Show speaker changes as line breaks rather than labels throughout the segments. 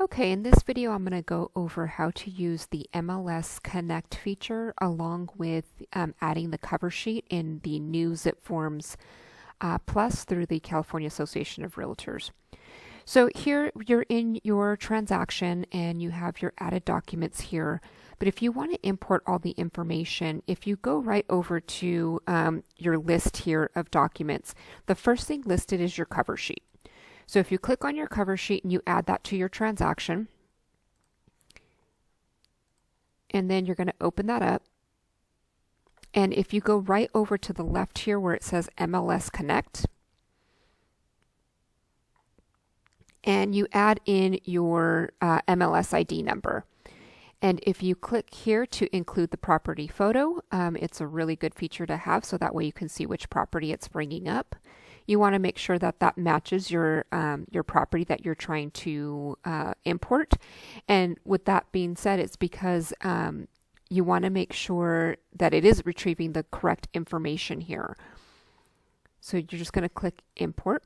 Okay, in this video I'm going to go over how to use the MLS Connect feature along with adding the cover sheet in the new Zipforms Plus through the California Association of Realtors. So here you're in your transaction and you have your added documents here. But if you want to import all the information, if you go right over to your list here of documents, the first thing listed is your cover sheet. So if you click on your cover sheet and you add that to your transaction, and then you're going to open that up. And if you go right over to the left here where it says MLS Connect, and you add in your MLS ID number. And if you click here to include the property photo, it's a really good feature to have, so that way you can see which property it's bringing up. You want to make sure that that matches your property that you're trying to import. And with that being said, it's because you want to make sure that it is retrieving the correct information here. So you're just going to click Import.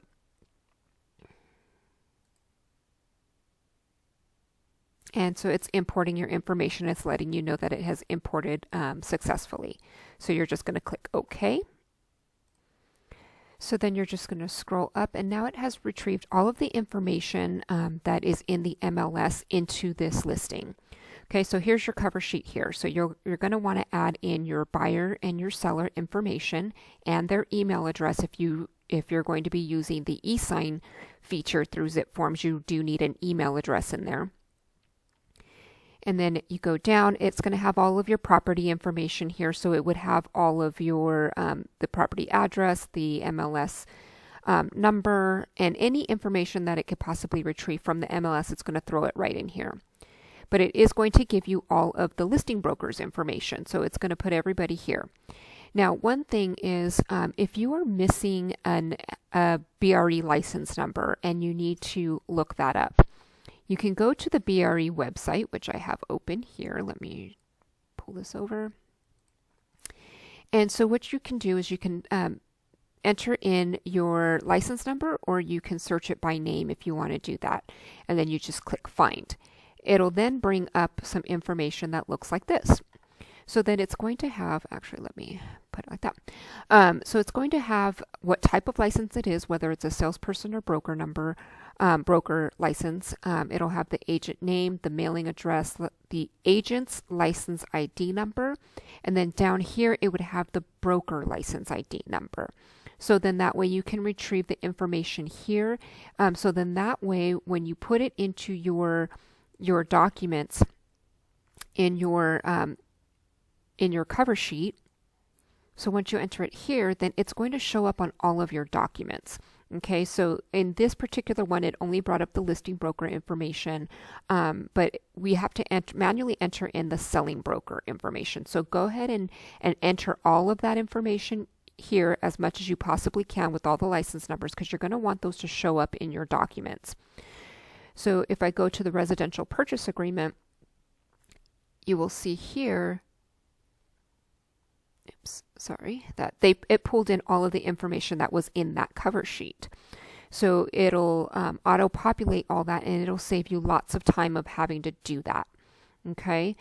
And so it's importing your information. It's letting you know that it has imported successfully. So you're just going to click OK. So then you're just going to scroll up, and now it has retrieved all of the information that is in the MLS into this listing. Okay, so here's your cover sheet here. So you're going to want to add in your buyer and your seller information and their email address. If you're going to be using the e-sign feature through Zipforms, you do need an email address in there. And then you go down, it's going to have all of your property information here. So it would have all of your, the property address, the MLS number, and any information that it could possibly retrieve from the MLS, it's going to throw it right in here. But it is going to give you all of the listing broker's information. So it's going to put everybody here. Now, one thing is if you are missing a BRE license number and you need to look that up, you can go to the BRE website, which I have open here. Let me pull this over. And so what you can do is you can enter in your license number, or you can search it by name if you want to do that. And then you just click Find. It'll then bring up some information that looks like this. So then it's going to have, actually let me put it like that. So it's going to have what type of license it is, whether it's a salesperson or broker number, broker license. It'll have the agent name, the mailing address, the agent's license ID number, and then down here it would have the broker license ID number. So then that way you can retrieve the information here. So then that way when you put it into your documents in your cover sheet, so once you enter it here, then it's going to show up on all of your documents. Okay, so in this particular one, it only brought up the listing broker information, but we have to manually enter in the selling broker information. So go ahead and enter all of that information here as much as you possibly can with all the license numbers, because you're going to want those to show up in your documents. So if I go to the residential purchase agreement, you will see here, that it pulled in all of the information that was in that cover sheet. So it'll auto-populate all that, and it'll save you lots of time of having to do that. Okay.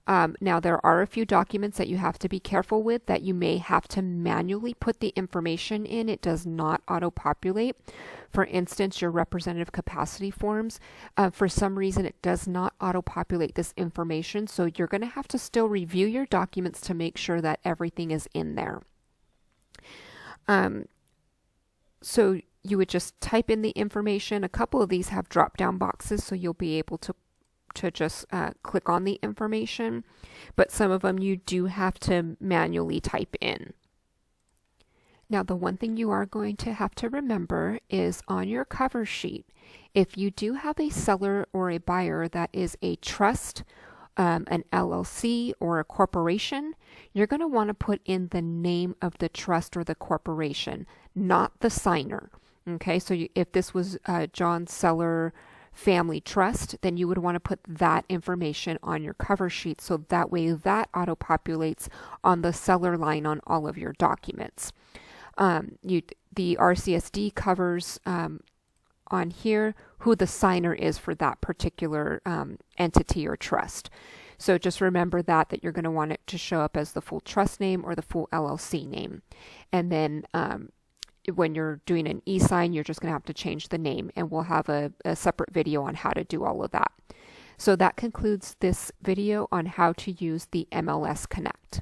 Now there are a few documents that you have to be careful with, that you may have to manually put the information in. It does not auto-populate. For instance, your representative capacity forms, for some reason it does not auto-populate this information, so you're going to have to still review your documents to make sure that everything is in there. So you would just type in the information. A couple of these have drop-down boxes, so you'll be able to just click on the information, but some of them you do have to manually type in. Now, the one thing you are going to have to remember is on your cover sheet, if you do have a seller or a buyer that is a trust, an LLC, or a corporation, you're going to want to put in the name of the trust or the corporation, not the signer. Okay, so if this was John Seller Family Trust, then you would want to put that information on your cover sheet, so that way that auto-populates on the seller line on all of your documents. The RCSD covers on here who the signer is for that particular entity or trust. So just remember that you're going to want it to show up as the full trust name or the full LLC name. And then when you're doing an e-sign, you're just going to have to change the name, and we'll have a separate video on how to do all of that. So that concludes this video on how to use the MLS Connect.